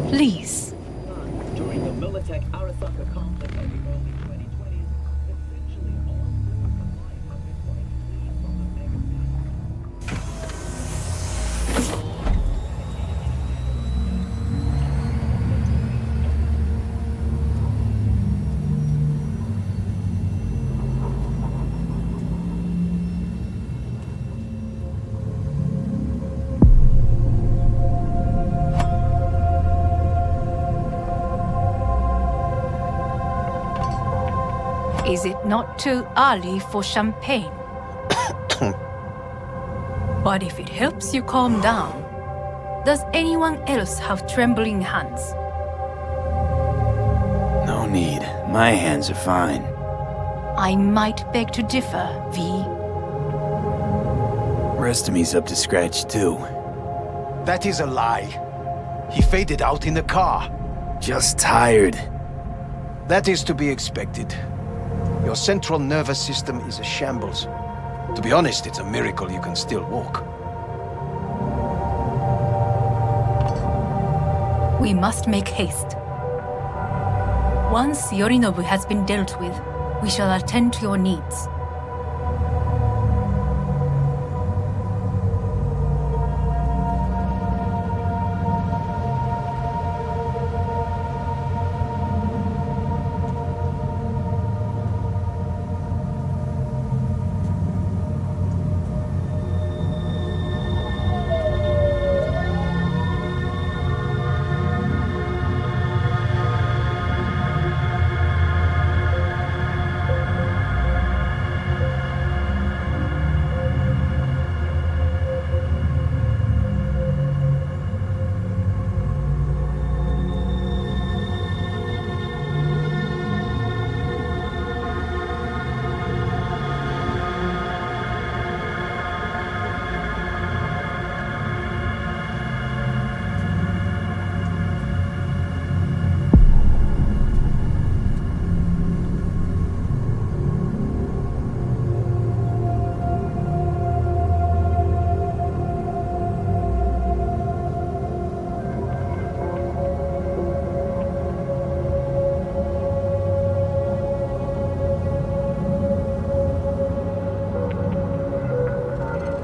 Please. During the Militech Arasaka conflict of the early 2020s, essentially all forms of life have been wiped clean from the megacity. Is it not too early for champagne? But if it helps you calm down, does anyone else have trembling hands? No need. My hands are fine. I might beg to differ, V. Rest of me's up to scratch too. That is a lie. He faded out in the car. Just tired. That is to be expected. Your central nervous system is a shambles. To be honest, it's a miracle you can still walk. We must make haste. Once Yorinobu has been dealt with, we shall attend to your needs.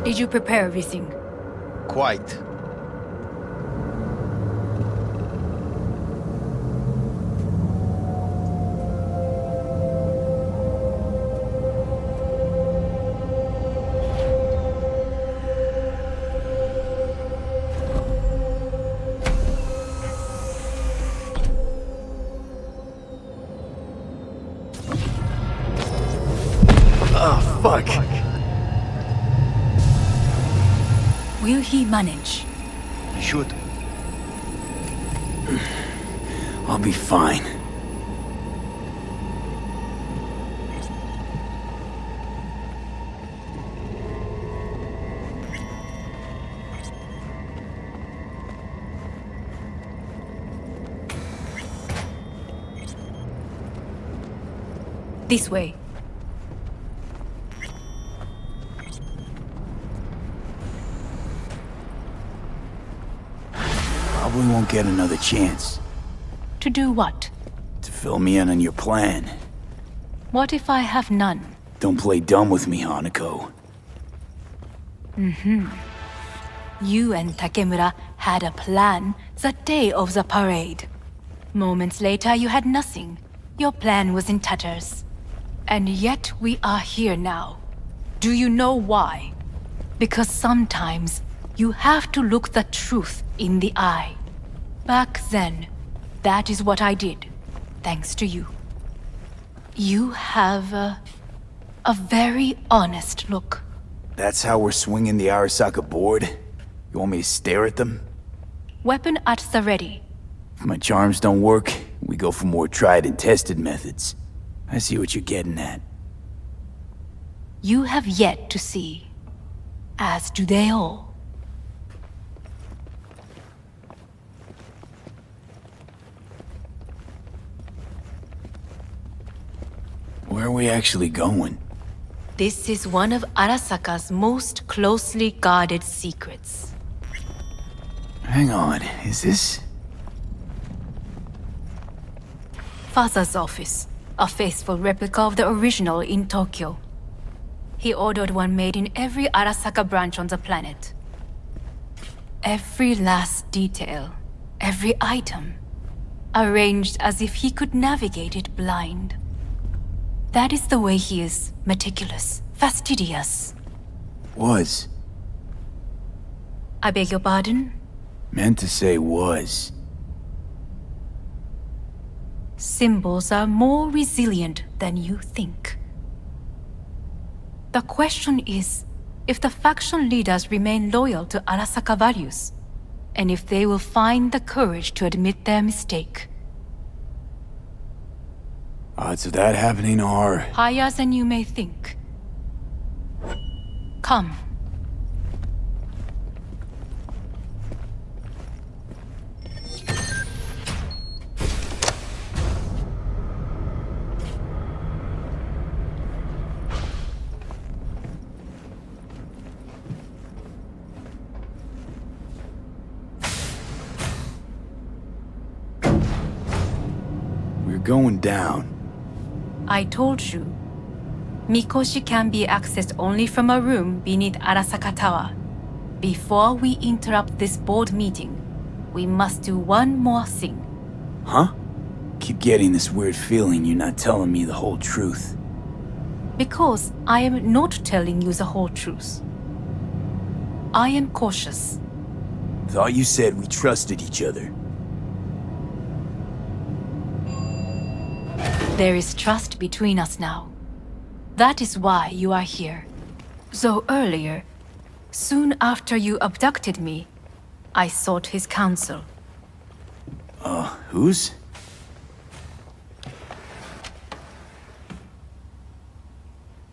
Did you prepare everything? Quite. Oh, fuck. Will he manage? Should. I'll be fine. This way. Probably won't get another chance. To do what? To fill me in on your plan. What if I have none? Don't play dumb with me, Hanako. You and Takemura had a plan the day of the parade. Moments later, you had nothing. Your plan was in tatters. And yet we are here now. Do you know why? Because sometimes you have to look the truth in the eye. Back then, that is what I did, thanks to you. You have a very honest look. That's how we're swinging the Arasaka board? You want me to stare at them? Weapon at the ready. If my charms don't work, we go for more tried and tested methods. I see what you're getting at. You have yet to see, as do they all. Where are we actually going? This is one of Arasaka's most closely guarded secrets. Hang on, is this... Father's office, a faithful replica of the original in Tokyo. He ordered one made in every Arasaka branch on the planet. Every last detail, every item, arranged as if he could navigate it blind. That is the way he is, meticulous, fastidious. Was. I beg your pardon? Meant to say was. Symbols are more resilient than you think. The question is, if the faction leaders remain loyal to Arasaka values, and if they will find the courage to admit their mistake. Odds of that happening are... higher than you may think. Come. Going down. I told you. Mikoshi can be accessed only from a room beneath Arasaka Tower. Before we interrupt this board meeting, we must do one more thing. Huh? Keep getting this weird feeling you're not telling me the whole truth. Because I am not telling you the whole truth. I am cautious. Thought you said we trusted each other. There is trust between us now. That is why you are here. Though earlier, soon after you abducted me, I sought his counsel. Whose?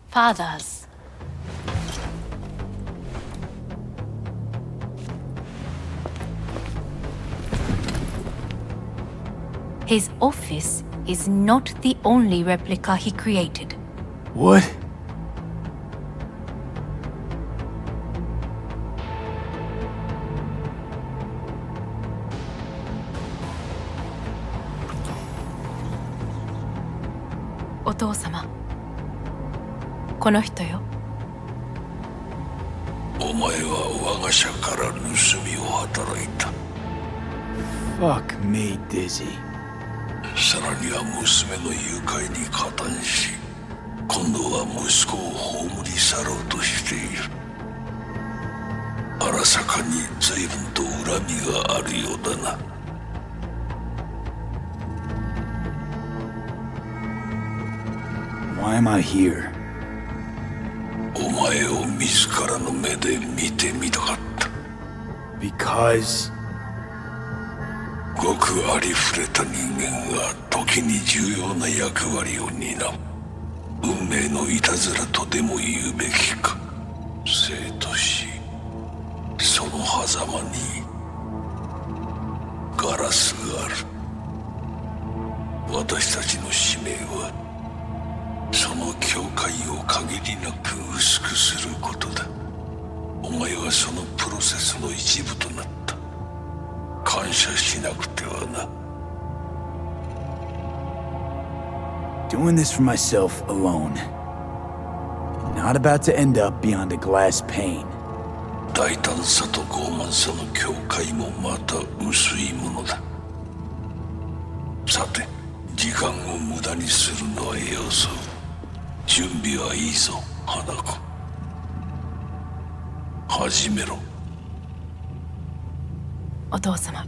Father's. His office is not the only replica he created. What? Otou-sama. この人よ。お前は我が社から盗みを働いた。Fuck me, Dizzy. さらには娘の誘拐に加担し、今度は息子を葬り去ろうとしている。荒坂に随分と恨みがあるようだな。Why am I here? お前を自らの目で見てみたかった。Because... ごくありふれた人間が時に重要な役割を担う。運命のいたずらとでも言うべきか。生と死、その狭間にガラスがある。私たちの使命はその境界を限りなく薄くすることだ。お前はそのプロセスの一部となった。感謝しなくてはな。Doing this for myself alone. Not about to end up beyond a glass pane. 大胆さと傲慢さの境界もまた薄いものだ。さて、時間を無駄にするのはよそう。準備はいいぞ、花子。始めろ。お父様。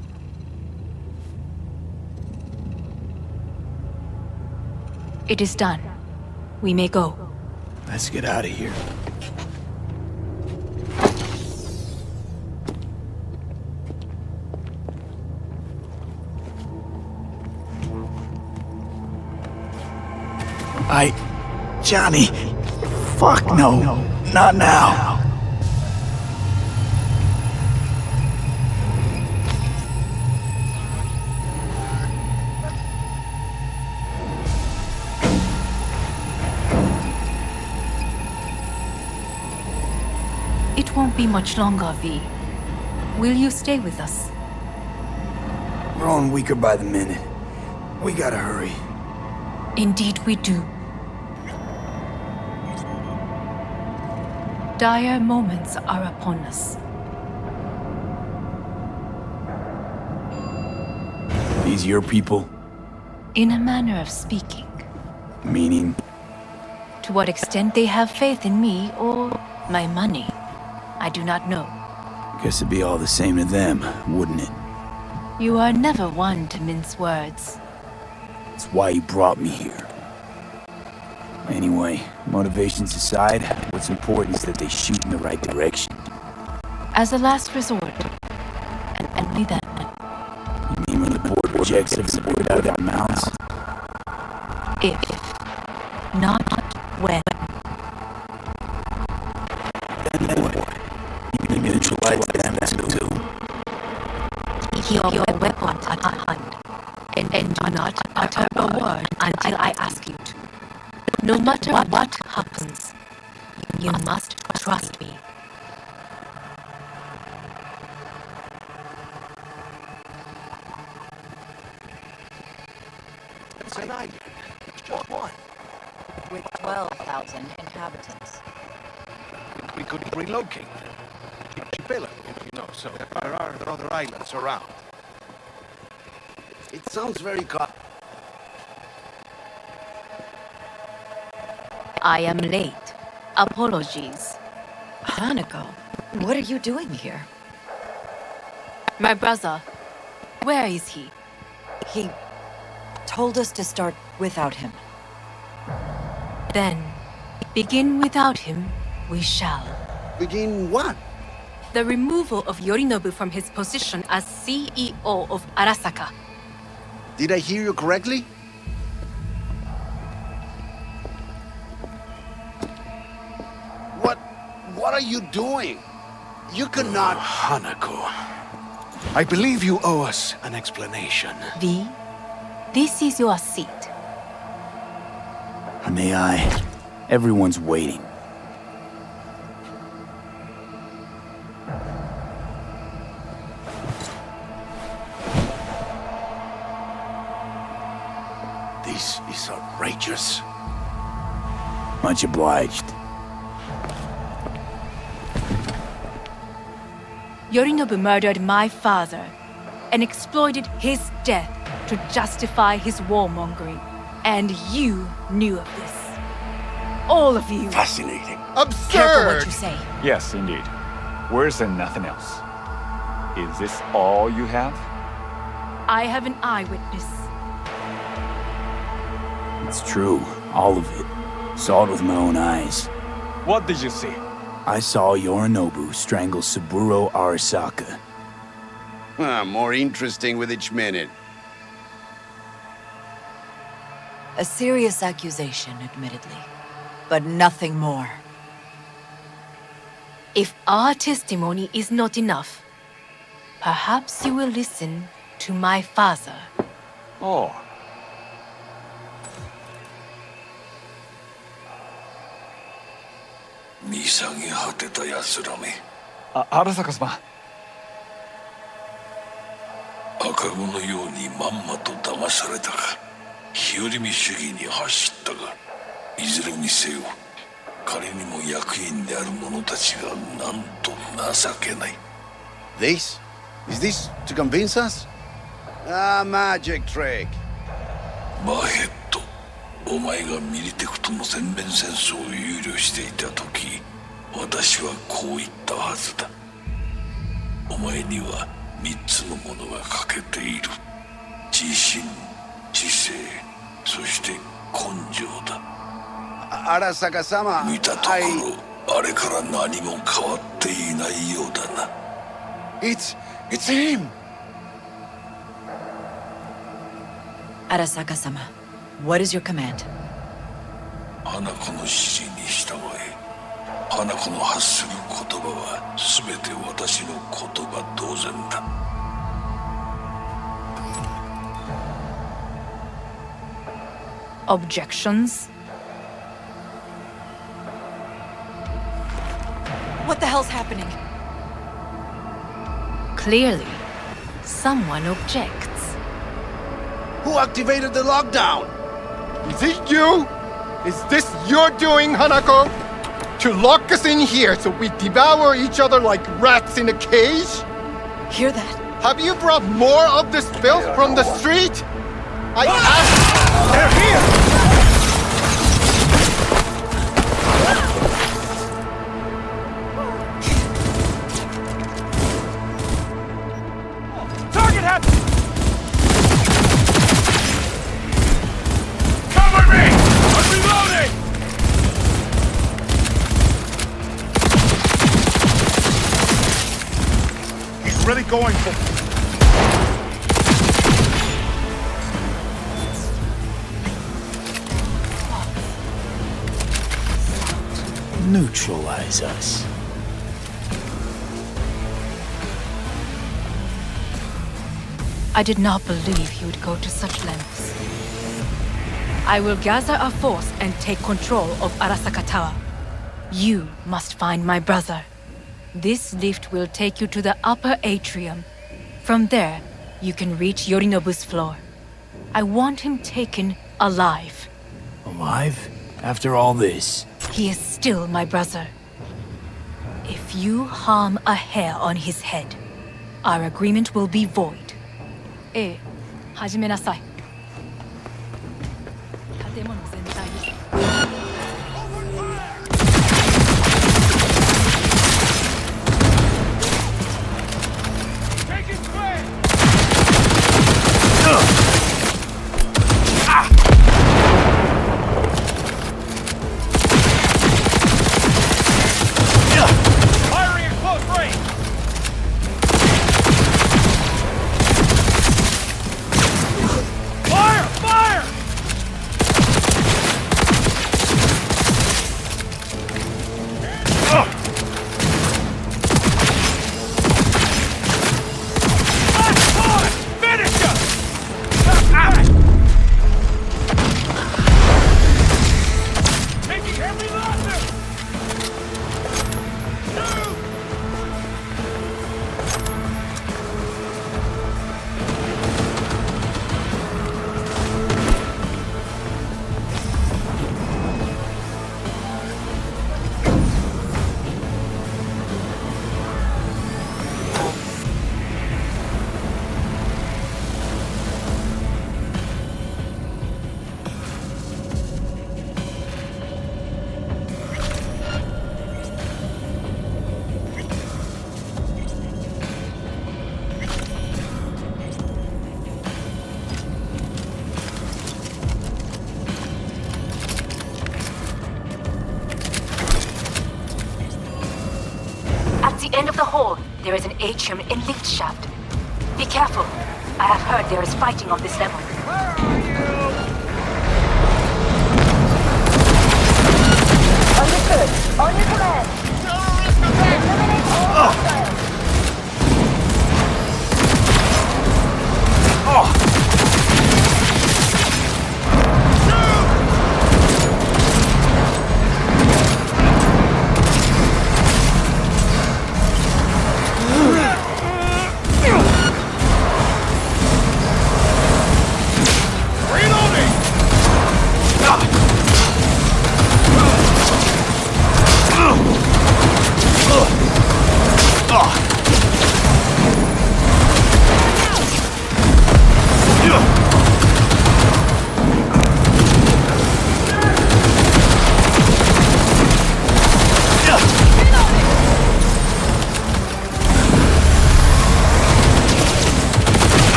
It is done. We may go. Let's get out of here. Johnny. Fuck no. Not now. It won't be much longer, V. Will you stay with us? We're growing weaker by the minute. We gotta hurry. Indeed we do. Dire moments are upon us. These your people? In a manner of speaking. Meaning? To what extent they have faith in me or my money, I do not know. Guess it'd be all the same to them, wouldn't it? You are never one to mince words. That's why you brought me here. Anyway, motivations aside, what's important is that they shoot in the right direction. As a last resort, and only then. You mean when the board checks have supported out of their mouths? If, not when. Then what? You can neutralize them too. Keep your weapon at hand, and do not utter a word until I ask you to. No matter what happens, you must trust me. It's an island. Just one. With 12,000 inhabitants. We could relocate them. Archipelago, so there are other islands around. It sounds very I am late. Apologies. Hanako, what are you doing here? My brother, where is he? He told us to start without him. Then, begin without him, we shall. Begin what? The removal of Yorinobu from his position as CEO of Arasaka. Did I hear you correctly? What are you doing? You cannot... Hanako, I believe you owe us an explanation. V, this is your seat. May I? Everyone's waiting. This is outrageous. Much obliged. Yorinobu murdered my father and exploited his death to justify his warmongering. And you knew of this. All of you. Fascinating. Careful what you say. Yes, indeed. Worse than nothing else. Is this all you have? I have an eyewitness. It's true, all of it. Saw it with my own eyes. What did you see? I saw Yorinobu strangle Saburo Arasaka. More interesting with each minute. A serious accusation, admittedly. But nothing more. If our testimony is not enough, perhaps you will listen to my father. Oh. Arasaka-sama. 赤子のようにまんまと騙されたか、日和見主義に走ったが、いずれにせよ彼にも役員である者たちがなんと情けない。 This? Is this to convince us? Ah, magic trick. バヘッド、お前がミリテクとの全面戦争を憂慮していた時、私はこう言ったはずだ。お前には3つのものが欠けている。自信、知性、そして根性だ。Arasaka-sama, 見たところ、あれから何も変わっていないようだな。It's him! Arasaka-sama, what is your command? 花子の指示に従え。花子の発する言葉は全て私の言葉同然だ。Objections? What the hell's happening? Clearly, someone objects. Who activated the lockdown? Is it you? Is this your doing, Hanako? To lock us in here so we devour each other like rats in a cage? Hear that? Have you brought more of this filth from the street? I asked... They're here! Target hit! Cover me! I'm reloading! He's really going for... Neutralize us. I did not believe he would go to such lengths. I will gather a force and take control of Arasaka Tower. You must find my brother. This lift will take you to the upper atrium. From there, you can reach Yorinobu's floor. I want him taken alive. Alive? After all this? He is still my brother. If you harm a hair on his head, our agreement will be void. 始めなさい。建物全体です。At the end of the hall, there is an atrium in lift shaft. Be careful. I have heard there is fighting on this level. Understood. On your command. Eliminate all hostiles.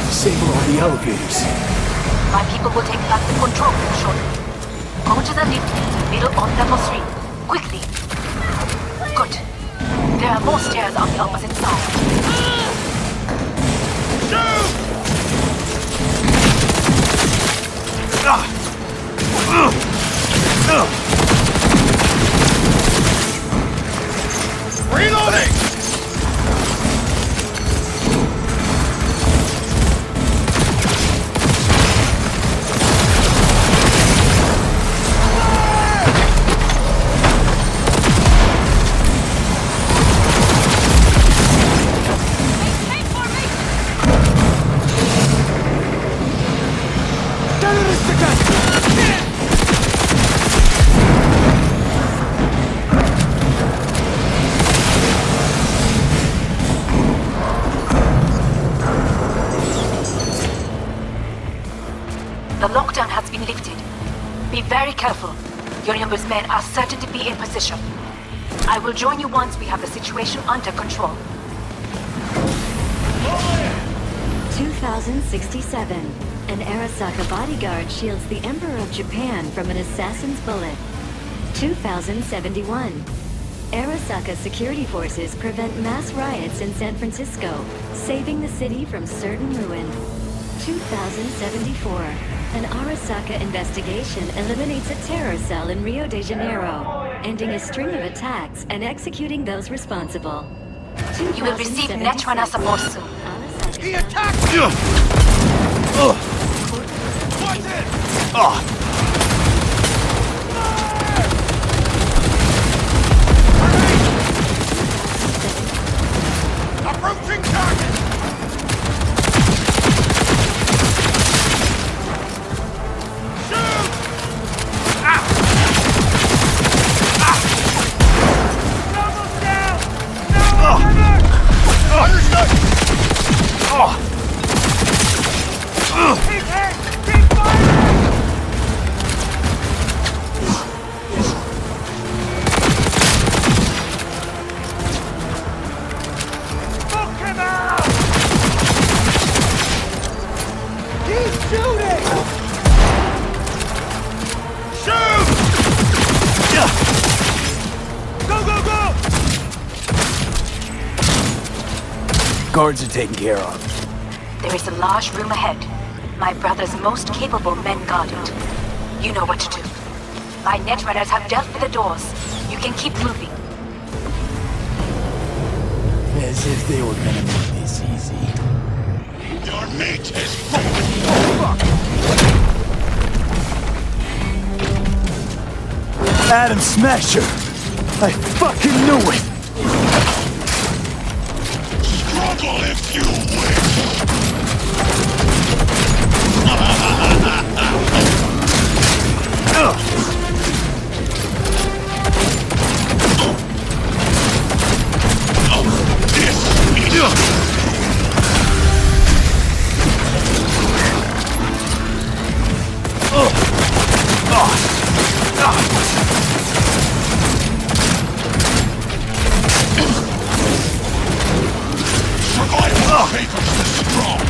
Disable all the elevators. My people will take back the control room shortly. Go to the lift in the middle of level 3. Quickly. Good. There are more stairs on the opposite side. The lockdown has been lifted. Be very careful. Yorinobu's men are certain to be in position. I will join you once we have the situation under control. 2067. An Arasaka bodyguard shields the Emperor of Japan from an assassin's bullet. 2071. Arasaka security forces prevent mass riots in San Francisco, saving the city from certain ruin. 2074. An Arasaka investigation eliminates a terror cell in Rio de Janeiro, ending a string of attacks and executing those responsible. You will receive Netrunner support soon. He attacked you! What's it? Approaching target! Shoot! Double down! No! Understood! Keep hit! Keep firing! Smoke him out! He's shooting! Shoot! Go, go, go! Guards are taken care of. There is a large room ahead. My brother's most capable men guard it. You know what to do. My Netrunners have dealt with the doors. You can keep moving. As if they were gonna make this easy. Your mate is Adam Smasher! I fucking knew it! struggle if you wish. Survival favors the strong.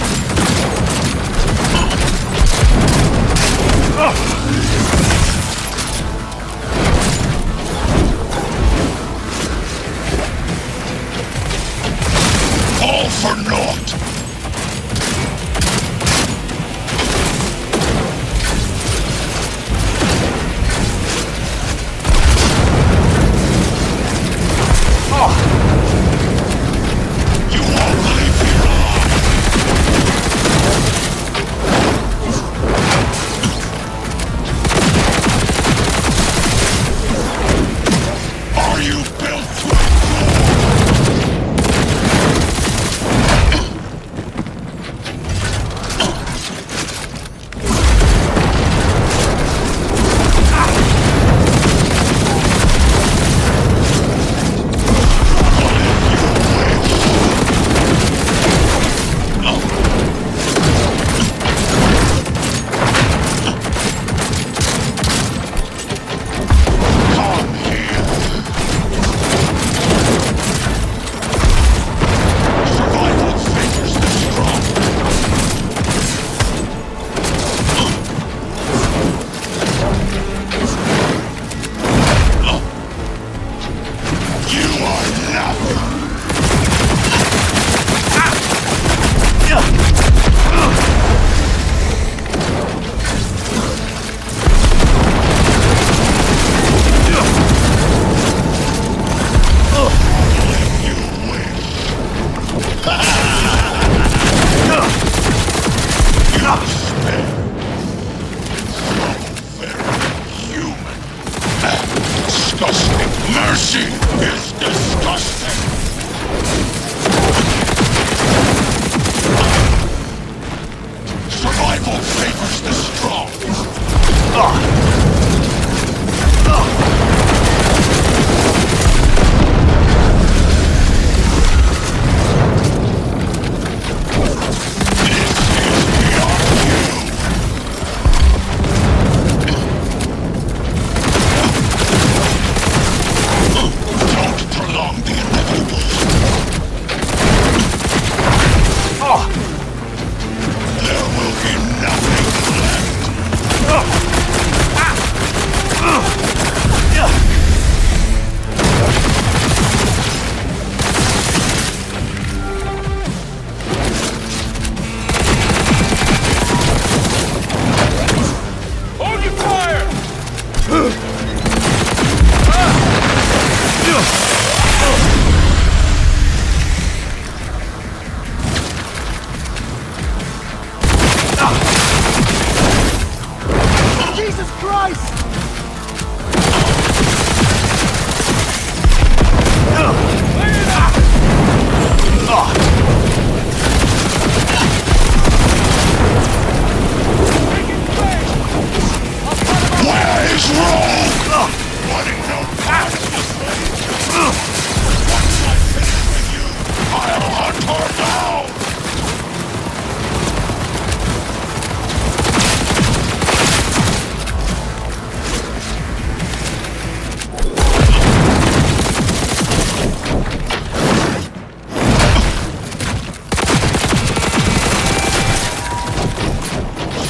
All for naught. You won't believe your eyes. Are you built to come here? Survival favors the strong. You are nothing. You wish. You spare. So very human. Disgusting. Mercy is disgusting. Survival favors the strong. This is beyond you. Jesus Christ! Where is wrong? Running no past this way. Once I finish with you, I'll hunt her down.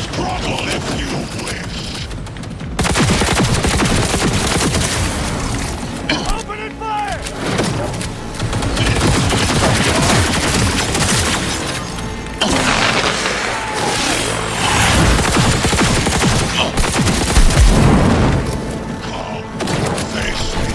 Struggle if you wish. Opening fire! Face me.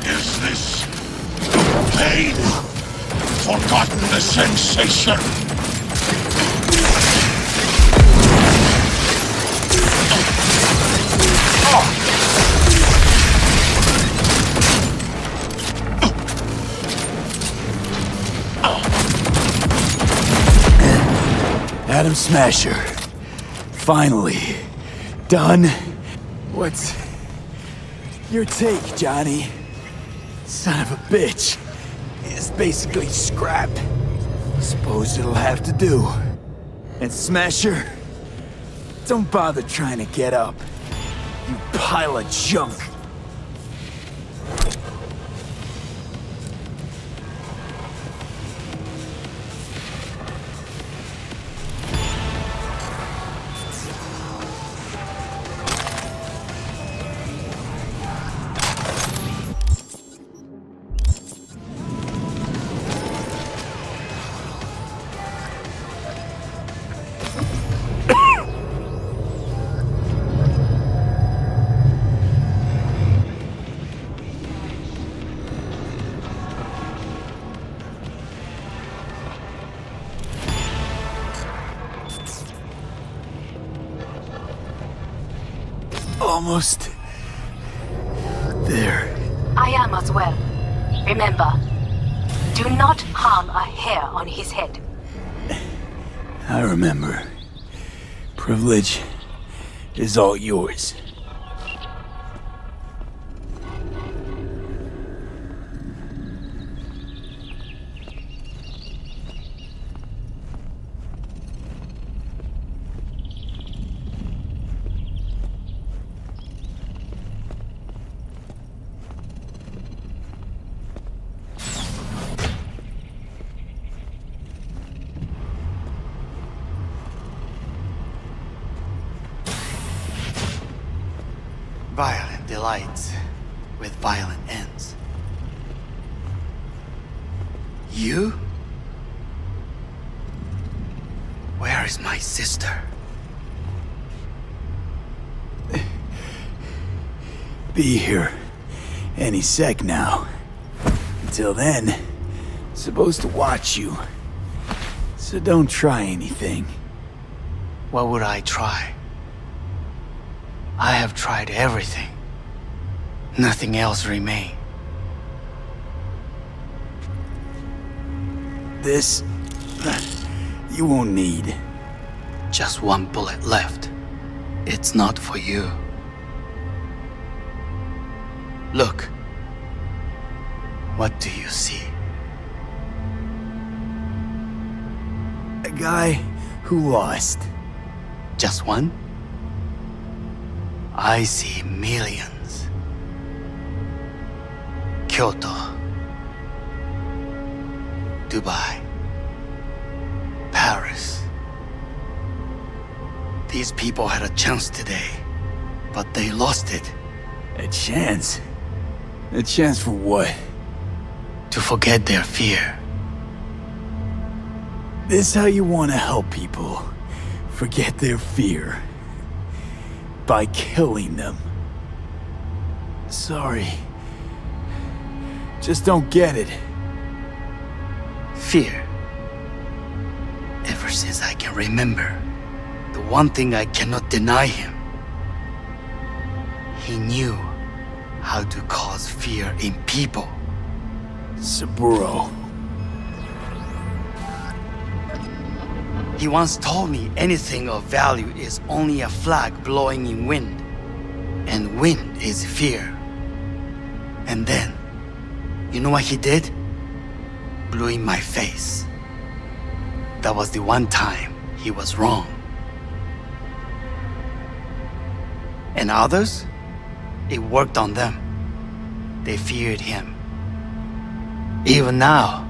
Is this pain? Forgotten the sensation? Atom Smasher. Finally. Done. What's your take, Johnny? Son of a bitch. It's basically scrap. Suppose it'll have to do. And Smasher, don't bother trying to get up. You pile of junk. Almost there. I am as well. Remember, do not harm a hair on his head. I remember. Privilege is all yours. Violent delights with violent ends. You? Where is my sister? Be here any sec now. Until then, supposed to watch you. So don't try anything. What would I try? I have tried everything. Nothing else remains. This, you won't need. Just one bullet left. It's not for you. Look. What do you see? A guy who lost. Just one? I see millions. Kyoto. Dubai, Paris. These people had a chance today, but they lost it. A chance? A chance for what? To forget their fear. This how you want to help people forget their fear? By killing them. Sorry. Just don't get it. Fear. Ever since I can remember, the one thing I cannot deny him. He knew how to cause fear in people. Saburo. He once told me anything of value is only a flag blowing in wind. And wind is fear. And then, you know what he did? Blew in my face. That was the one time he was wrong. And others? It worked on them. They feared him. Even now,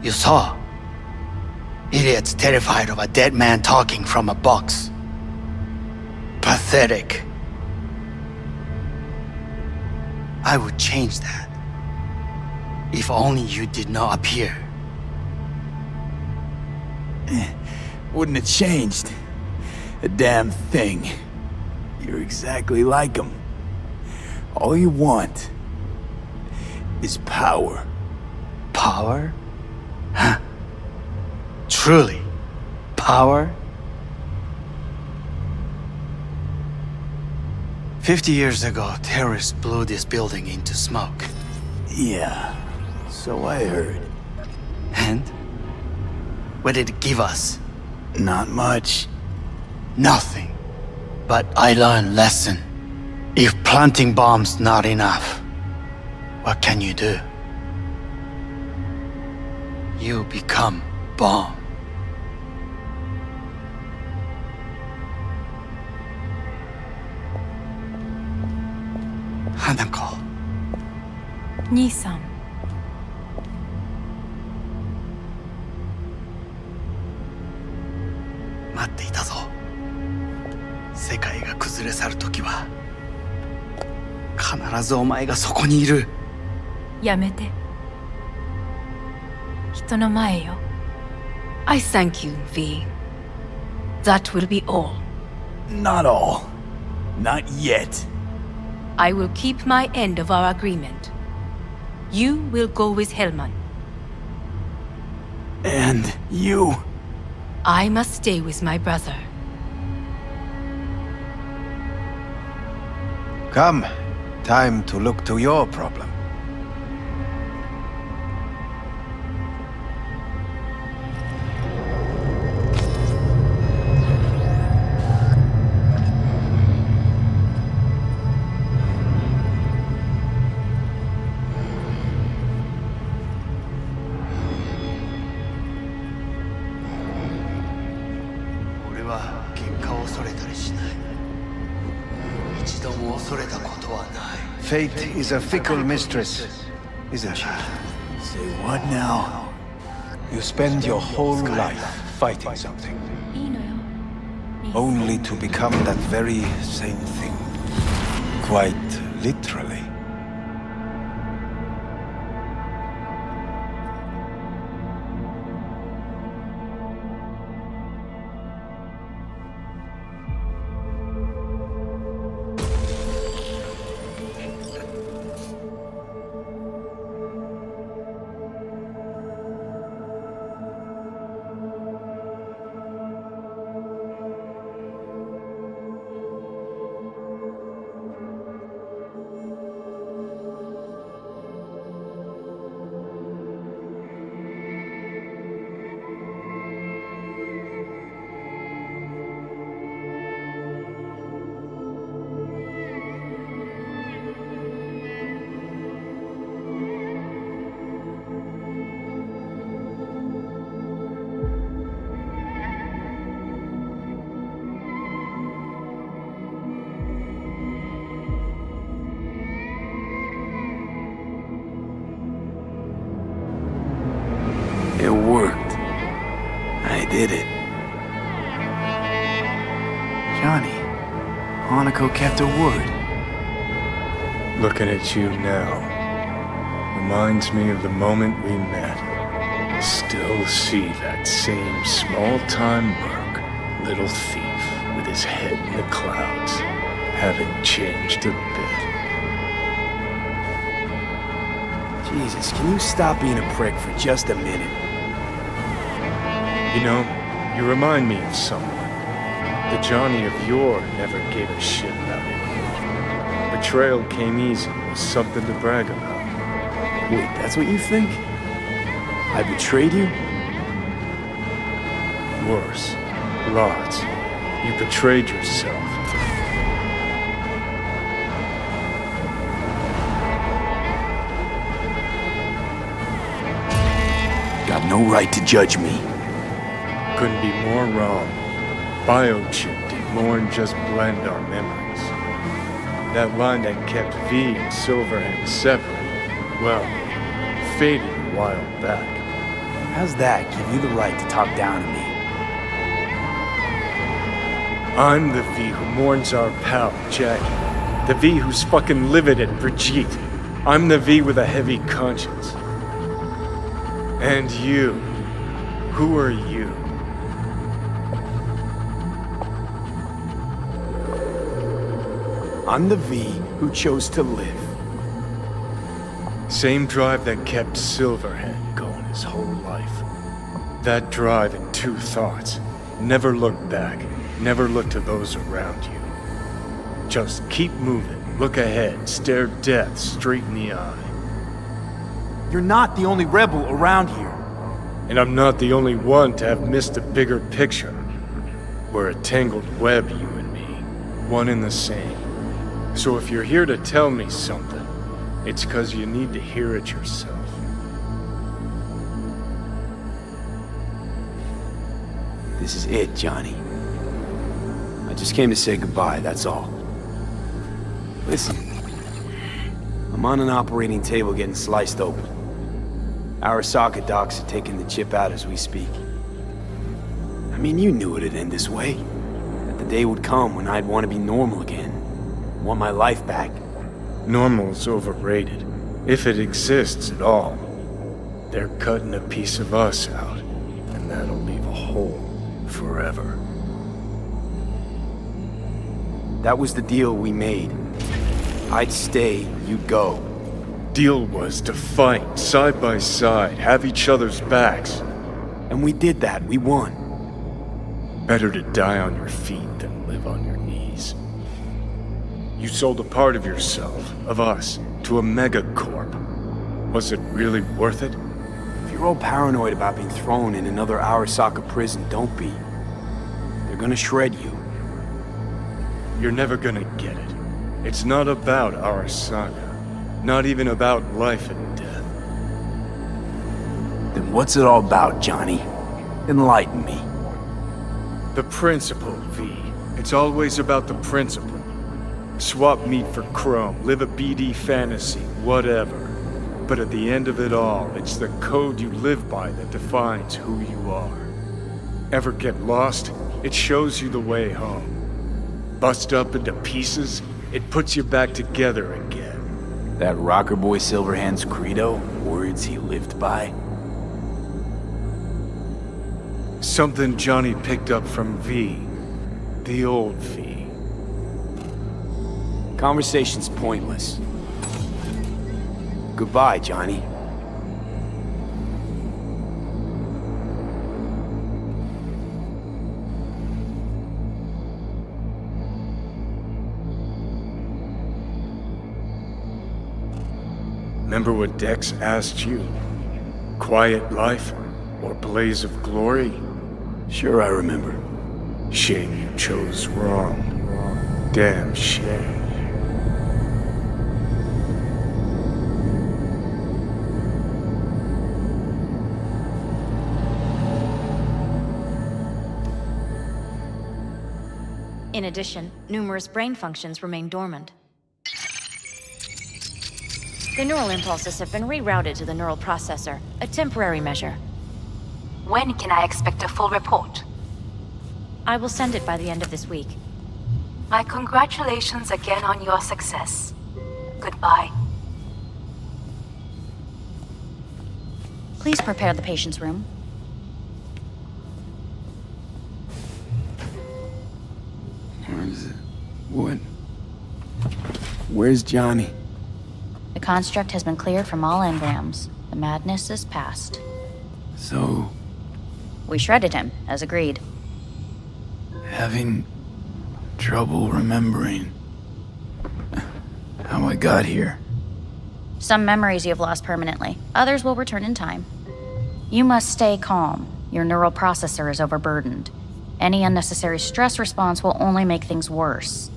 you saw. Idiots terrified of a dead man talking from a box. Pathetic. I would change that. If only you did not appear. Wouldn't have changed a damn thing. You're exactly like him. All you want is power. Power? Huh. Truly, power? 50 years ago, terrorists blew this building into smoke. Yeah, so I heard. And? What did it give us? Not much. Nothing. But I learned lesson. If planting bombs not enough, what can you do? You become bomb. Hanako. 兄さん。待っていたぞ。世界が崩れ去る時は必ずお前がそこにいる。やめて。人の前よ。I thank you, V. That will be all. Not all. Not yet. I will keep my end of our agreement. You will go with Hellman. And you... I must stay with my brother. Come. Time to look to your problem. Fate is a fickle mistress, isn't she? Say what now? You spend your whole life fighting something, only to become that very same thing. Quite literally. Hanako kept her word. Looking at you now reminds me of the moment we met. Still see that same small-time merc, little thief with his head in the clouds. Haven't changed a bit. Jesus, can you stop being a prick for just a minute? You know, you remind me of someone. The Johnny of yore never gave a shit about it. Betrayal came easy, was something to brag about. Wait, that's what you think? I betrayed you? Worse. Lots. You betrayed yourself. Got no right to judge me. Couldn't be more wrong. Biochip did more than just blend our memories. That line that kept V and Silverhand separate, well, faded a while back. How's that give you the right to talk down to me? I'm the V who mourns our pal, Jackie. The V who's fucking livid at Brigitte. I'm the V with a heavy conscience. And you. Who are you? I'm the V who chose to live. Same drive that kept Silverhand going his whole life. That drive and two thoughts. Never look back. Never look to those around you. Just keep moving. Look ahead. Stare death straight in the eye. You're not the only rebel around here. And I'm not the only one to have missed the bigger picture. We're a tangled web, you and me. One and the same. So if you're here to tell me something, it's 'cause you need to hear it yourself. This is it, Johnny. I just came to say goodbye, that's all. Listen. I'm on an operating table getting sliced open. Arasaka docs are taking the chip out as we speak. I mean, you knew it'd end this way. That the day would come when I'd want to be normal again. Want my life back. Normal's overrated. If it exists at all. They're cutting a piece of us out, and that'll leave a hole forever. That was the deal we made. I'd stay, you'd go. Deal was to fight, side by side, have each other's backs. And we did that, we won. Better to die on your feet than live on your knees. You sold a part of yourself, of us, to a megacorp. Was it really worth it? If you're all paranoid about being thrown in another Arasaka prison, don't be. They're gonna shred you. You're never gonna get it. It's not about Arasaka. Not even about life and death. Then what's it all about, Johnny? Enlighten me. The principle, V. It's always about the principle. Swap meat for chrome, live a BD fantasy, whatever. But at the end of it all, it's the code you live by that defines who you are. Ever get lost? It shows you the way home. Bust up into pieces, it puts you back together again. That rocker boy Silverhand's credo? Words he lived by? Something Johnny picked up from V. The old V. Conversation's pointless. Goodbye, Johnny. Remember what Dex asked you? Quiet life or blaze of glory? Sure I remember. Shame you chose wrong. Damn shame. In addition, numerous brain functions remain dormant. The neural impulses have been rerouted to the neural processor, a temporary measure. When can I expect a full report? I will send it by the end of this week. My congratulations again on your success. Goodbye. Please prepare the patient's room. Where is it? What? Where's Johnny? The construct has been cleared from all engrams. The madness is past. So, We shredded him, as agreed. having trouble remembering how I got here. Some memories you have lost permanently. Others will return in time. You must stay calm. Your neural processor is overburdened. Any unnecessary stress response will only make things worse.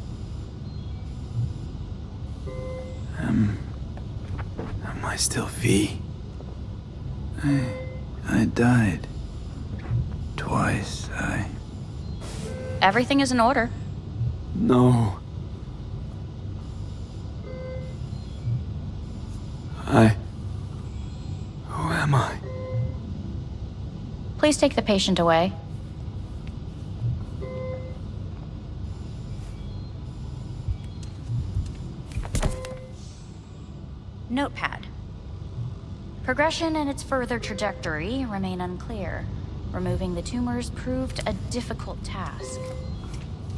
Am I still V? I died. Twice, Everything is in order. No. Who am I? Please take the patient away. Notepad. Progression and its further trajectory remain unclear. Removing the tumors proved a difficult task.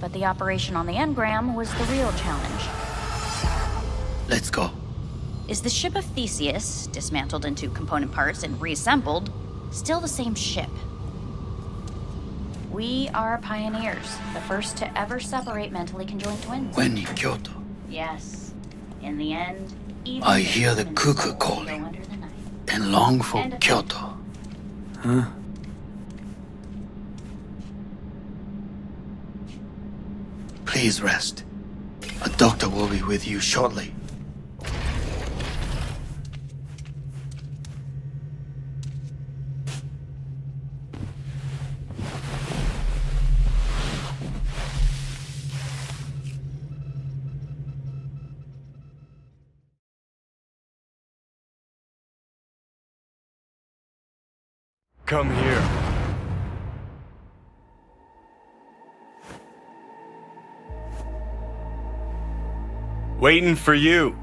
But the operation on the engram was the real challenge. Let's go. Is the ship of Theseus, dismantled into component parts and reassembled, still the same ship? We are pioneers, the first to ever separate mentally conjoined twins. When in Kyoto, Yes. In the end, even I hear the cuckoo calling and long for Kyoto. Huh? Please rest. A doctor will be with you shortly. Come here. Waiting for you.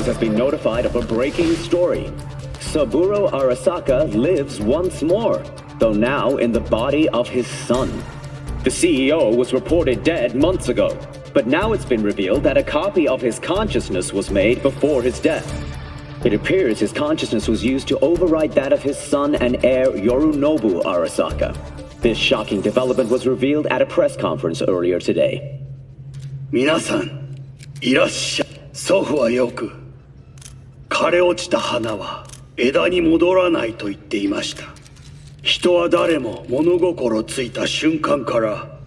Has been notified of a breaking story. Saburo Arasaka lives once more, though now in the body of his son. The CEO was reported dead months ago, but now it's been revealed that a copy of his consciousness was made before his death. It appears his consciousness was used to override that of his son and heir Yorunobu Arasaka. This shocking development was revealed at a press conference earlier today. 皆さん、いらっしゃい。祖父はよく、枯れ落ちた花は枝に戻らないと言っていました。人は誰も物心ついた瞬間から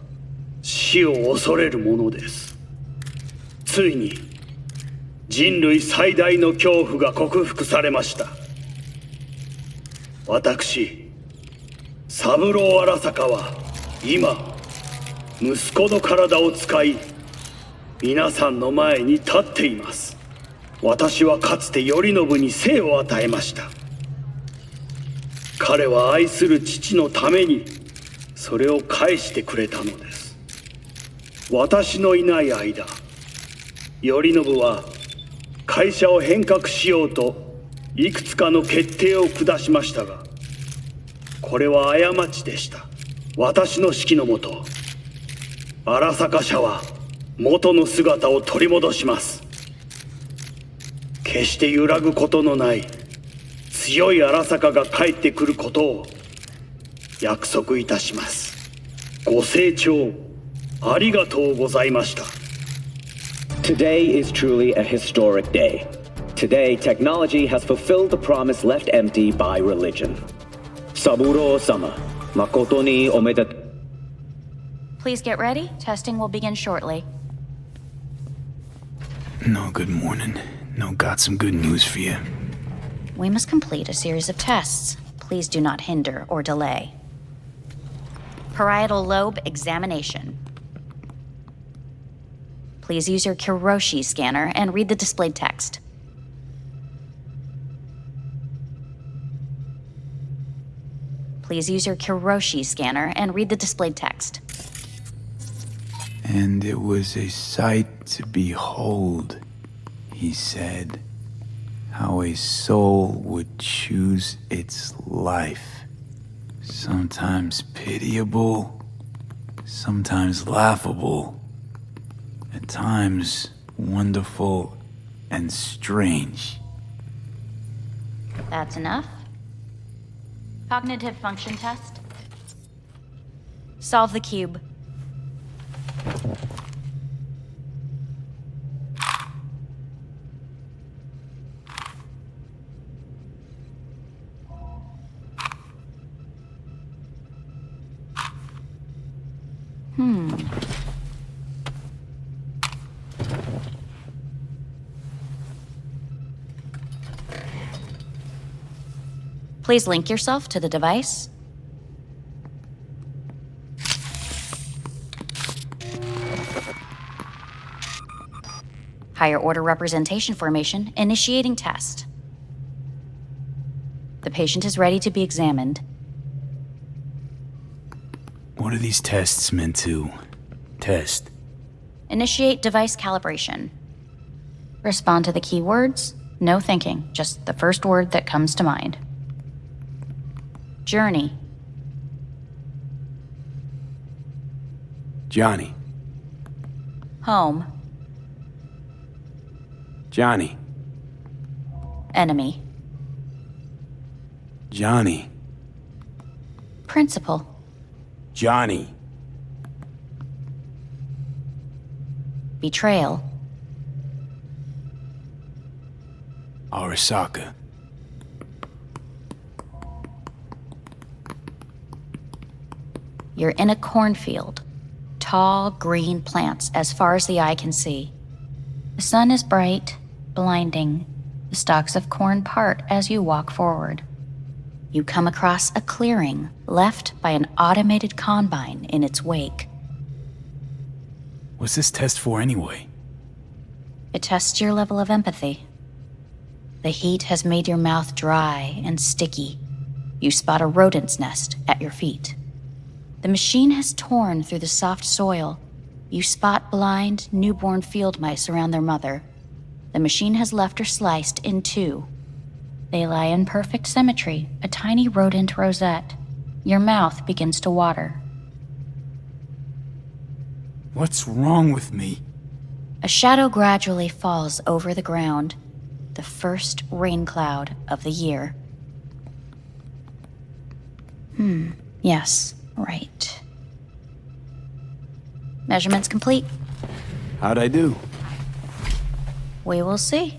死を恐れるものです。ついに人類最大の恐怖が克服されました。私、三郎荒坂は今、息子の体を使い、皆さんの前に立っています。私はかつて頼信に生を与えました。彼は愛する父のためにそれを返してくれたのです。私のいない間、頼信は会社を変革しようといくつかの決定を下しましたが、これは過ちでした。私の指揮のもと、荒坂社は元の姿を取り戻します。決して揺らぐことのない強い荒坂が帰ってくることを約束いたします。ご清聴ありがとうございました。 Today is truly a historic day. Today, technology has fulfilled the promise left empty by religion. Saburo-sama, makoto ni omedetou. Please get ready. Testing will begin shortly. No, good morning. No, got some good news for you. We must complete a series of tests. Please do not hinder or delay. Parietal lobe examination. Please use your Kiroshi scanner and read the displayed text. Please use your Kiroshi scanner and read the displayed text. And it was a sight to behold, he said, how a soul would choose its life. Sometimes pitiable, sometimes laughable, at times wonderful and strange. That's enough. Cognitive function test. Solve the cube. Please link yourself to the device. Higher order representation formation, initiating test. The patient is ready to be examined. What are these tests meant to test? Initiate device calibration. Respond to the keywords. No thinking, just the first word that comes to mind. Journey. Johnny. Home. Johnny. Enemy. Johnny. Principal. Johnny. Betrayal. Arasaka. You're in a cornfield. Tall, green plants as far as the eye can see. The sun is bright, blinding. The stalks of corn part as you walk forward. You come across a clearing left by an automated combine in its wake. What's this test for anyway? It tests your level of empathy. The heat has made your mouth dry and sticky. You spot a rodent's nest at your feet. The machine has torn through the soft soil. You spot blind, newborn field mice around their mother. The machine has left her sliced in two. They lie in perfect symmetry, a tiny rodent rosette. Your mouth begins to water. What's wrong with me? A shadow gradually falls over the ground. The first rain cloud of the year. Yes, right. Measurements complete. How'd I do? We will see.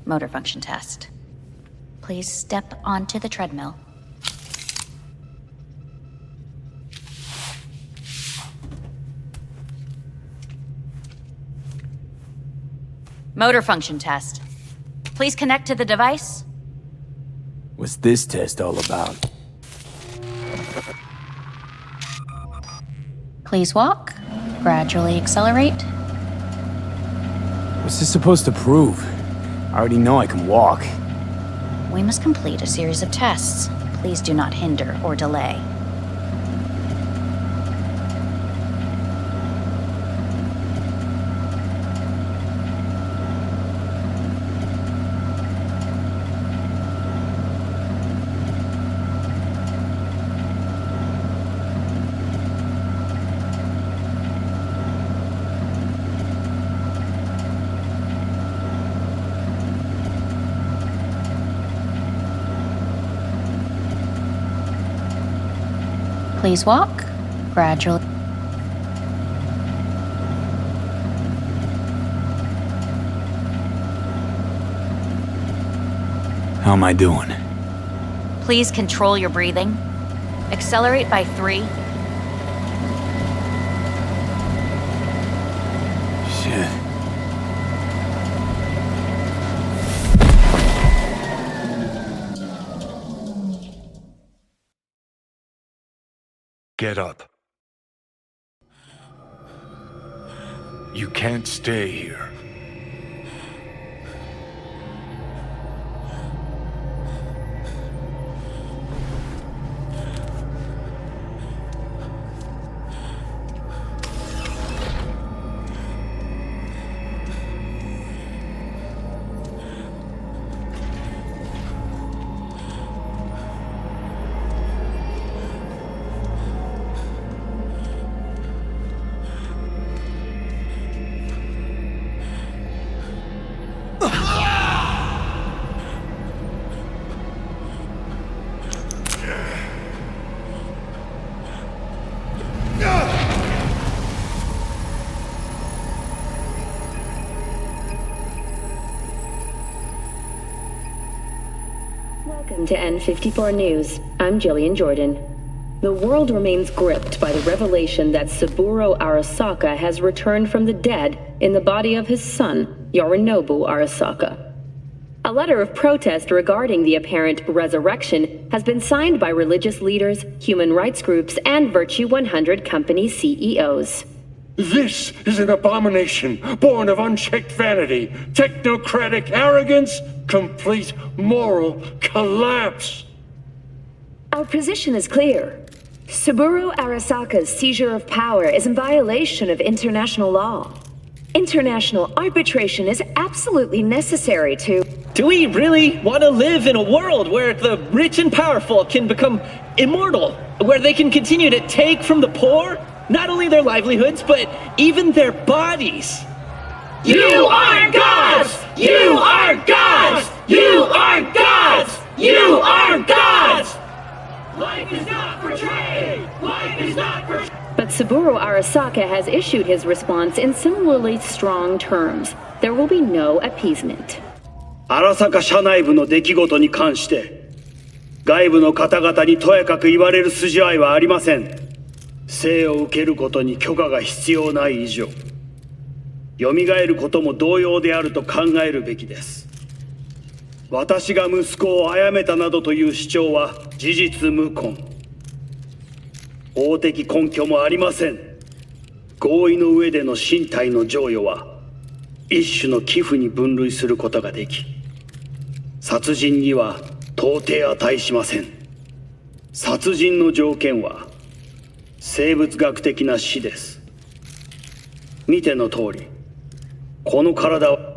Motor function test. Please step onto the treadmill. Motor function test. Please connect to the device. What's this test all about? Please walk. Gradually accelerate. What's this supposed to prove? I already know I can walk. We must complete a series of tests. Please do not hinder or delay. Please walk. Gradually. How am I doing? Please control your breathing. Accelerate by 3, get up. You can't stay here. Welcome to N54 News. I'm Jillian Jordan. The world remains gripped by the revelation that Saburo Arasaka has returned from the dead in the body of his son, Yorinobu Arasaka. A letter of protest regarding the apparent resurrection has been signed by religious leaders, human rights groups, and Virtue 100 company CEOs. This is an abomination born of unchecked vanity, technocratic arrogance, complete moral collapse. Our position is clear. Saburo Arasaka's seizure of power is in violation of international law. International arbitration is absolutely necessary to... Do we really want to live in a world where the rich and powerful can become immortal? Where they can continue to take from the poor? Not only their livelihoods, but even their bodies. You are gods! You are gods! You are gods! You are gods! Life is not portrayed! Life is not portrayed! But Saburo Arasaka has issued his response in similarly strong terms. There will be no appeasement. 荒坂社内部の出来事に関して、外部の方々にとやかく言われる筋合いはありません。生を受けることに許可が必要ない以上、蘇ることも同様であると考えるべきです。私が息子を殺めたなどという主張は事実無根。法的根拠もありません。合意の上での身体の贈与は一種の寄付に分類することができ、殺人には到底値しません。殺人の条件は生物学的な死です。見ての通り、この体は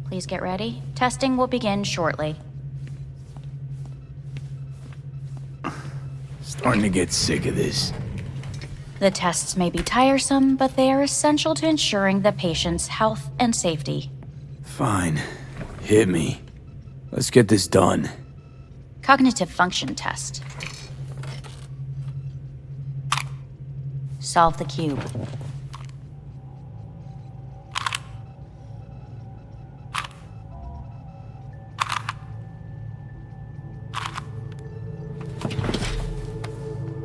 Please get ready. Testing will begin shortly. Starting to get sick of this. The tests may be tiresome, but they are essential to ensuring the patient's health and safety. Fine. Hit me. Let's get this done. Cognitive function test. Solve the cube.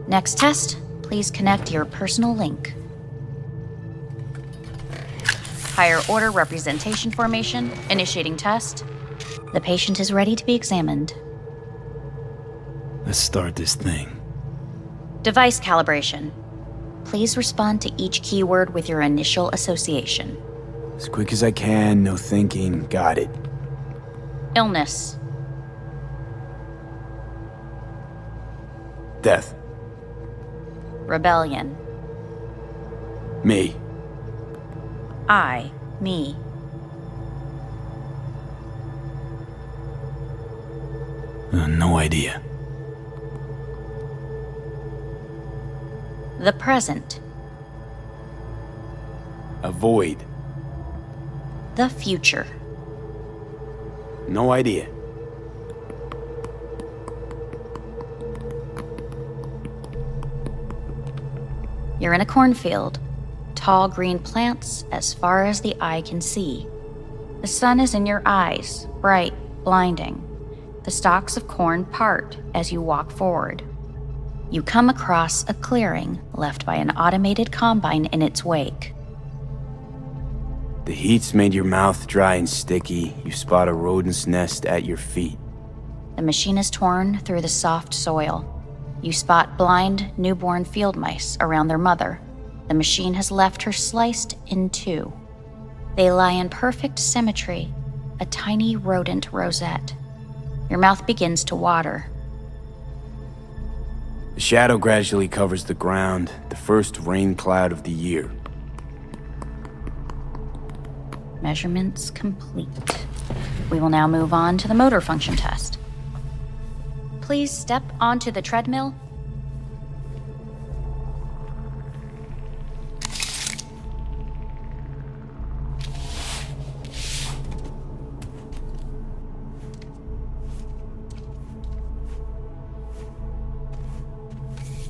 Next test, please connect your personal link. Higher order representation formation, initiating test. The patient is ready to be examined. Let's start this thing. Device calibration. Please respond to each keyword with your initial association. As quick as I can, no thinking. Got it. Illness. Death. Rebellion. Me. Me. No idea. The present. Avoid. The future. No idea. You're in a cornfield. Tall green plants as far as the eye can see. The sun is in your eyes, bright, blinding. The stalks of corn part as you walk forward. You come across a clearing left by an automated combine in its wake. The heat's made your mouth dry and sticky. You spot a rodent's nest at your feet. The machine is torn through the soft soil. You spot blind, newborn field mice around their mother. The machine has left her sliced in two. They lie in perfect symmetry, a tiny rodent rosette. Your mouth begins to water. The shadow gradually covers the ground, the first rain cloud of the year. Measurements complete. We will now move on to the motor function test. Please step onto the treadmill.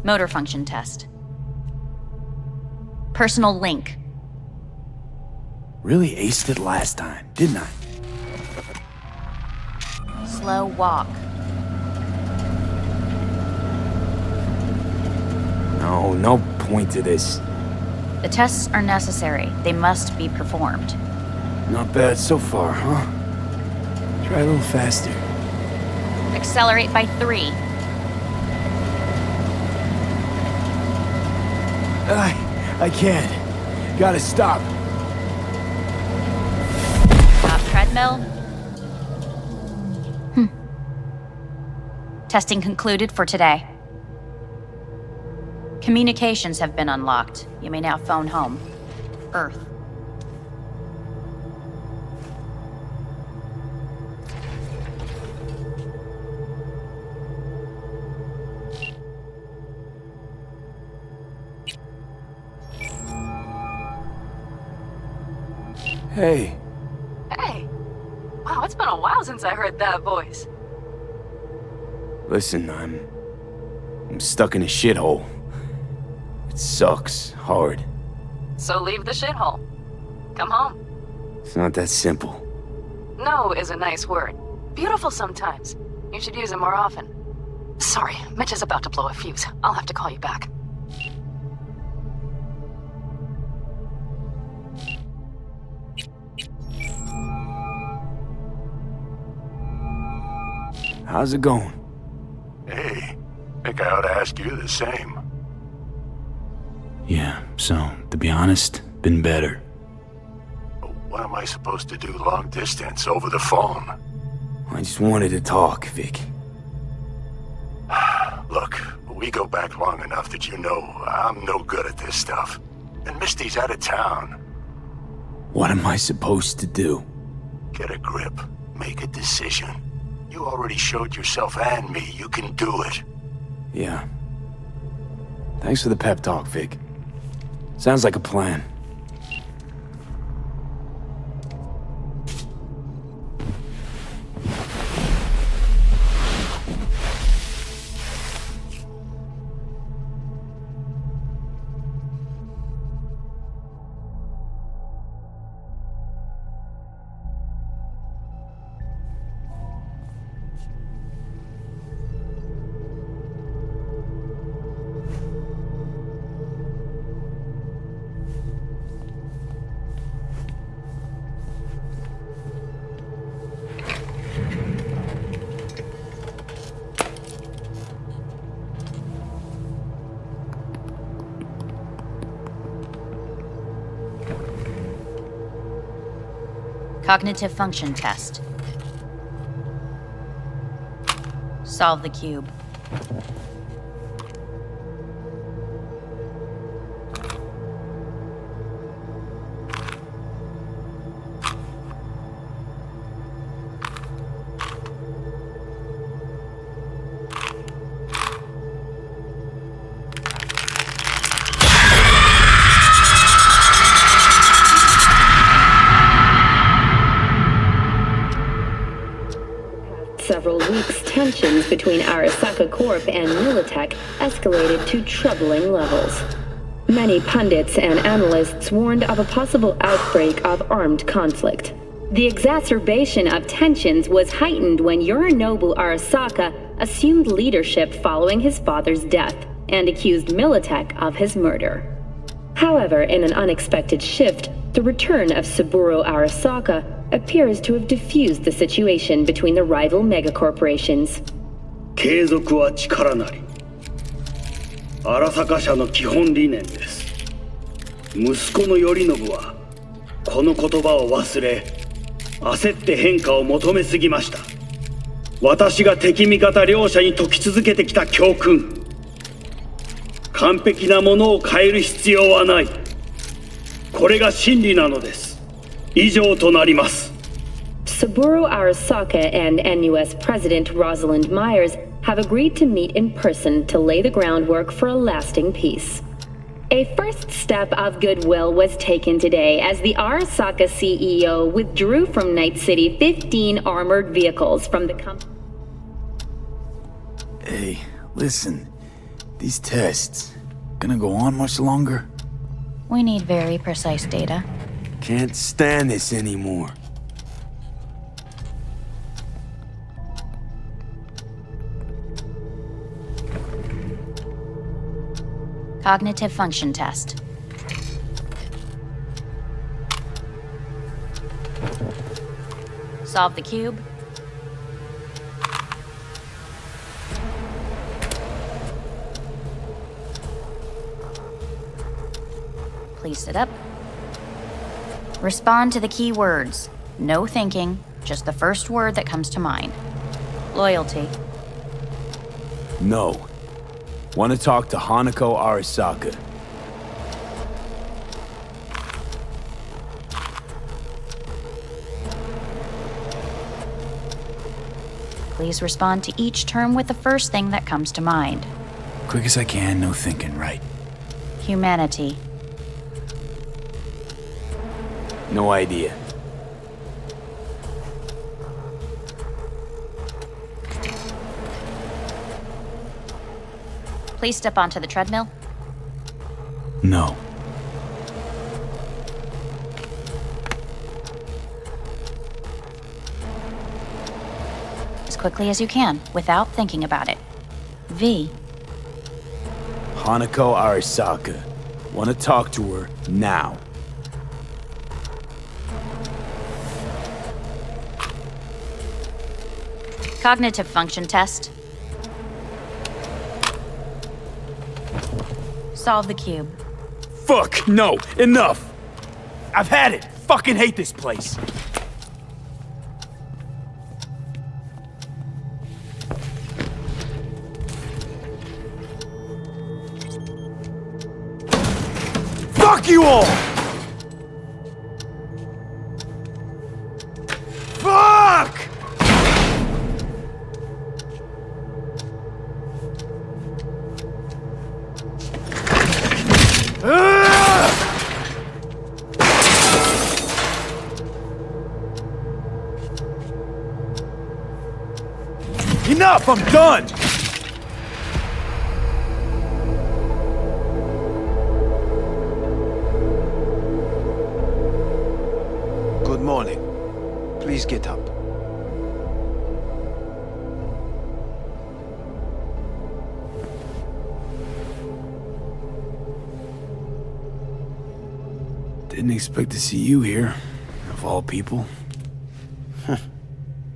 Motor function test. Personal link. Really aced it last time, didn't I? Slow walk. No point to this. The tests are necessary. They must be performed. Not bad so far, huh? Try a little faster. Accelerate by 3. I can't. Gotta stop. Stop treadmill. Testing concluded for today. Communications have been unlocked. You may now phone home. Earth. Hey. Hey. Wow, it's been a while since I heard that voice. Listen, I'm stuck in a shithole. It sucks hard. So leave the shithole. Come home. It's not that simple. No is a nice word. Beautiful sometimes. You should use it more often. Sorry, Mitch is about to blow a fuse. I'll have to call you back. How's it going? Hey, think I ought to ask you the same. Yeah, so, to be honest, been better. What am I supposed to do long distance over the phone? I just wanted to talk, Vic. Look, we go back long enough that you know I'm no good at this stuff. And Misty's out of town. What am I supposed to do? Get a grip. Make a decision. You already showed yourself and me you can do it. Yeah. Thanks for the pep talk, Vic. Sounds like a plan. Cognitive function test. Solve the cube. Several weeks, tensions between Arasaka Corp and Militech escalated to troubling levels. Many pundits and analysts warned of a possible outbreak of armed conflict. The exacerbation of tensions was heightened when Yorinobu Arasaka assumed leadership following his father's death and accused Militech of his murder. However, in an unexpected shift, the return of Saburo Arasaka appears to have diffused the situation between the rival megacorporations. 継続は力なり。荒坂社の基本理念です。息子の頼信はこの言葉を忘れ、焦って変化を求めすぎました。私が敵味方両者に説き続けてきた教訓、完璧なものを変える必要はない。これが真理なのです。以上となります。 Saburo Arasaka and NUS President Rosalind Myers have agreed to meet in person to lay the groundwork for a lasting peace. A first step of goodwill was taken today as the Arasaka CEO withdrew from Night City 15 armored vehicles from the company. Hey, listen. These tests, gonna go on much longer? We need very precise data. Can't stand this anymore. Cognitive function test. Solve the cube. Please sit up. Respond to the key words. No thinking, just the first word that comes to mind. Loyalty. No. Want to talk to Hanako Arasaka. Please respond to each term with the first thing that comes to mind. Quick as I can, no thinking, right? Humanity. No idea. Please step onto the treadmill. No. As quickly as you can, without thinking about it. V. Hanako Arasaka. Want to talk to her now. Cognitive function test. Solve the cube. Fuck, no, enough! I've had it! Fucking hate this place! Fuck you all! Fuck! Enough! I'm done! Good morning. Please get up. Didn't expect to see you here, of all people.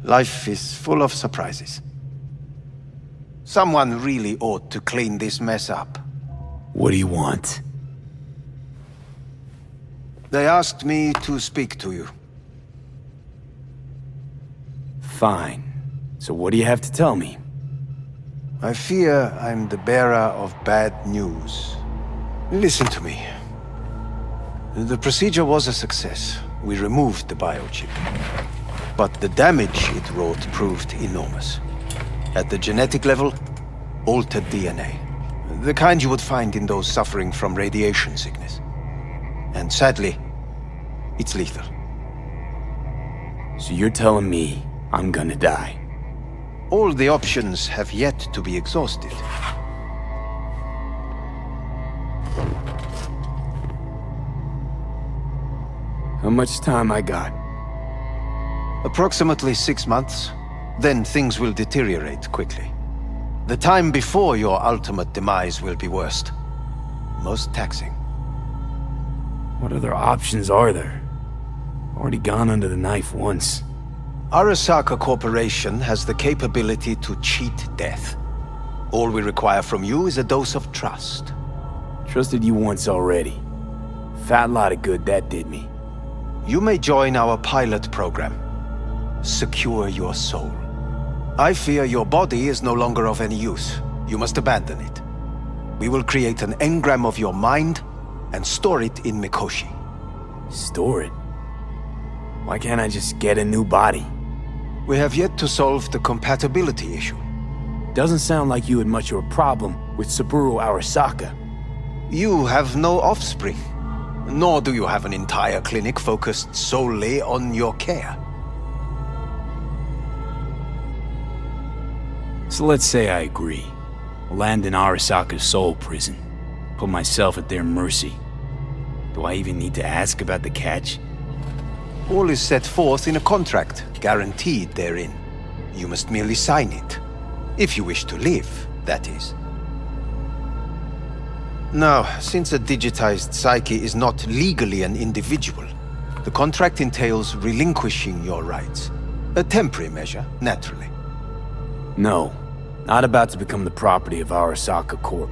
Life is full of surprises. Someone really ought to clean this mess up. What do you want? They asked me to speak to you. Fine. So what do you have to tell me? I fear I'm the bearer of bad news. Listen to me. The procedure was a success. We removed the biochip. But the damage it wrought proved enormous. At the genetic level, altered DNA. The kind you would find in those suffering from radiation sickness. And sadly, it's lethal. So you're telling me I'm gonna die? All the options have yet to be exhausted. How much time I got? Approximately 6 months. Then things will deteriorate quickly. The time before your ultimate demise will be worst. Most taxing. What other options are there? Already gone under the knife once. Arasaka Corporation has the capability to cheat death. All we require from you is a dose of trust. Trusted you once already. Fat lot of good that did me. You may join our pilot program. Secure your soul. I fear your body is no longer of any use. You must abandon it. We will create an engram of your mind and store it in Mikoshi. Store it? Why can't I just get a new body? We have yet to solve the compatibility issue. Doesn't sound like you had much of a problem with Saburo Arasaka. You have no offspring, nor do you have an entire clinic focused solely on your care. So let's say I agree. Land in Arasaka's soul prison. Put myself at their mercy. Do I even need to ask about the catch? All is set forth in a contract, guaranteed therein. You must merely sign it. If you wish to live, that is. Now, since a digitized psyche is not legally an individual, the contract entails relinquishing your rights. A temporary measure, naturally. No, not about to become the property of Arasaka Corp.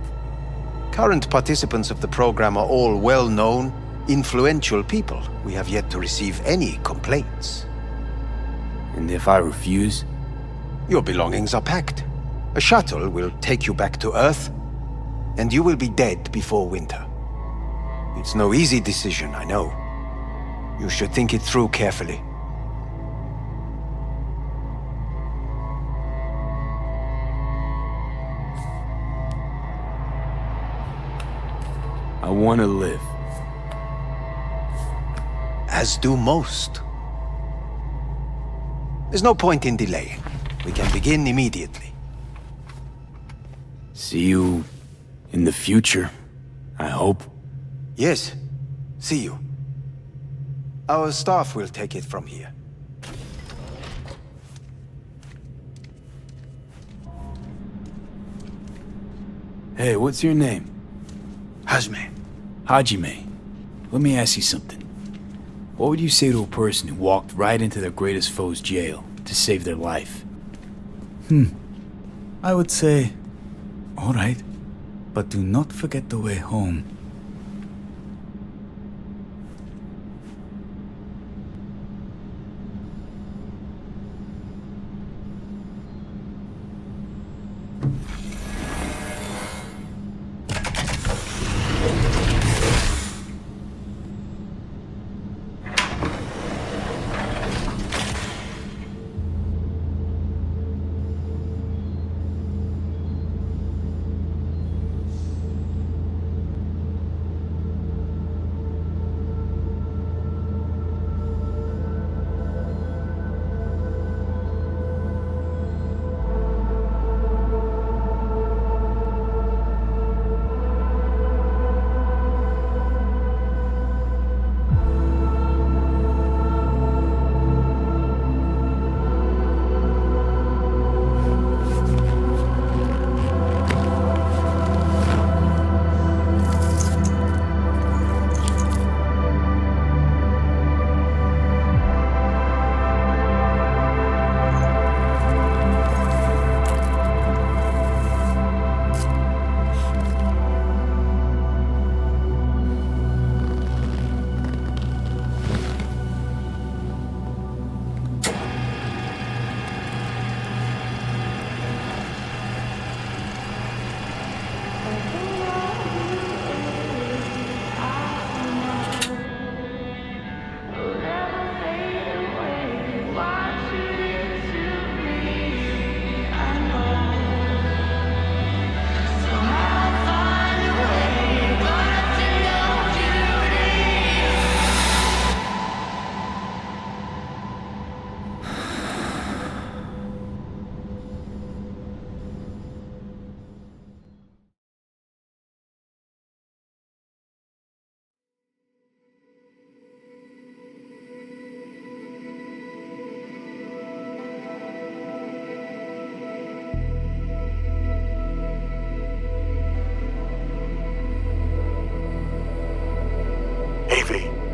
Current participants of the program are all well-known, influential people. We have yet to receive any complaints. And if I refuse? Your belongings are packed. A shuttle will take you back to Earth, and you will be dead before winter. It's no easy decision, I know. You should think it through carefully. I want to live. As do most. There's no point in delaying. We can begin immediately. See you in the future, I hope. Yes. See you. Our staff will take it from here. Hey, what's your name? Hajime. Hajime. Let me ask you something. What would you say to a person who walked right into their greatest foe's jail to save their life? I would say, all right, but do not forget the way home.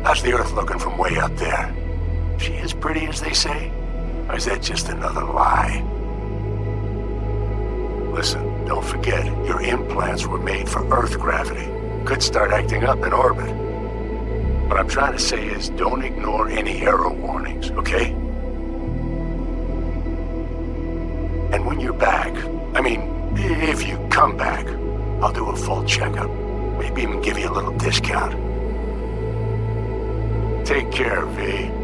How's the Earth looking from way up there? She as pretty as they say? Or is that just another lie? Listen, don't forget, your implants were made for Earth gravity. Could start acting up in orbit. What I'm trying to say is, don't ignore any error warnings, okay? And when you're back, I mean, if you come back, I'll do a full checkup. Maybe even give you a little discount. Take care, V.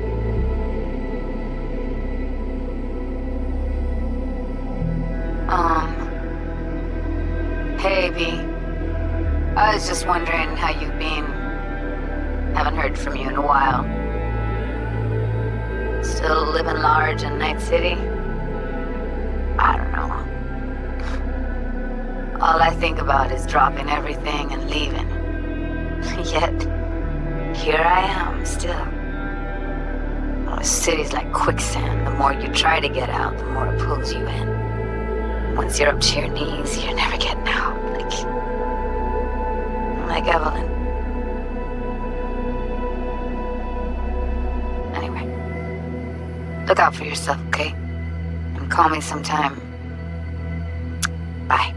Hey, V. I was just wondering how you've been. Haven't heard from you in a while. Still living large in Night City? I don't know. All I think about is dropping everything and leaving. Yet, here I am, still. Oh, the city's like quicksand. The more you try to get out, the more it pulls you in. Once you're up to your knees, you're never getting out. Like Evelyn. Anyway, look out for yourself, okay? And call me sometime. Bye.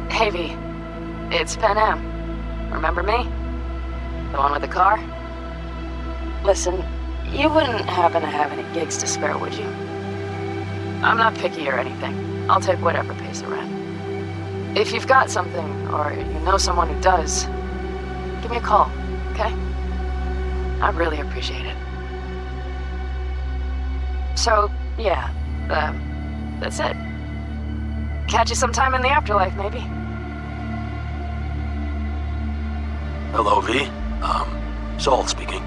Hey, V. It's Pan Am. Remember me? The one with the car? Listen, you wouldn't happen to have any gigs to spare, would you? I'm not picky or anything. I'll take whatever pays the rent. If you've got something, or you know someone who does, give me a call, okay? I'd really appreciate it. So, yeah, that's it. Catch you sometime in the afterlife, maybe. Hello, V. Saul speaking.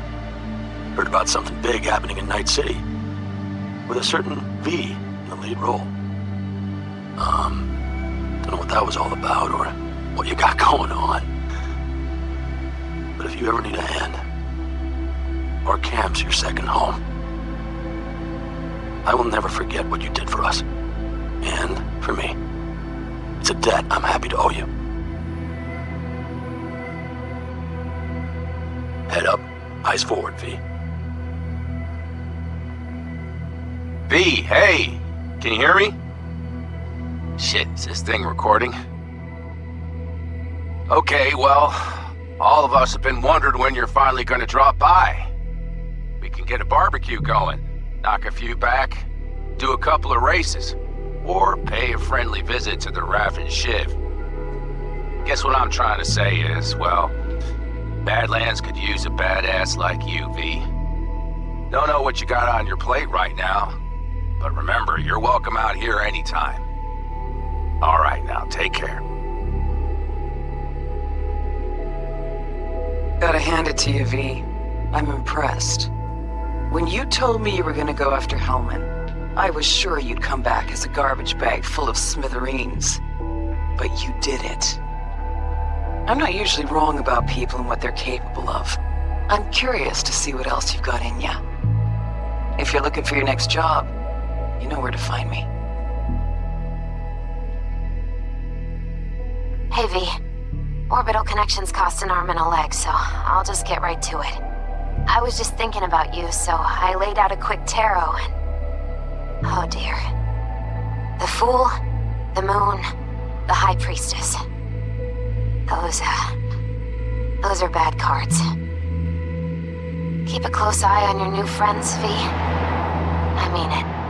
Heard about something big happening in Night City. With a certain V in the lead role. Don't know what that was all about or what you got going on. But if you ever need a hand, or camp's your second home, I will never forget what you did for us. And for me. It's a debt I'm happy to owe you. Head up, eyes forward, V. V, hey! Can you hear me? Shit, is this thing recording? Okay, well, all of us have been wondering when you're finally gonna drop by. We can get a barbecue going, knock a few back, do a couple of races, or pay a friendly visit to the Raft and Shiv. Guess what I'm trying to say is, well, Badlands could use a badass like you, V. Don't know what you got on your plate right now, but remember, you're welcome out here anytime. All right, now, take care. Gotta hand it to you, V. I'm impressed. When you told me you were gonna go after Hellman, I was sure you'd come back as a garbage bag full of smithereens. But you did it. I'm not usually wrong about people and what they're capable of. I'm curious to see what else you've got in ya. If you're looking for your next job, you know where to find me. Hey, V. Orbital connections cost an arm and a leg, so I'll just get right to it. I was just thinking about you, so I laid out a quick tarot and... Oh dear. The Fool, the Moon, the High Priestess. Those are bad cards. Keep a close eye on your new friends, V. I mean it.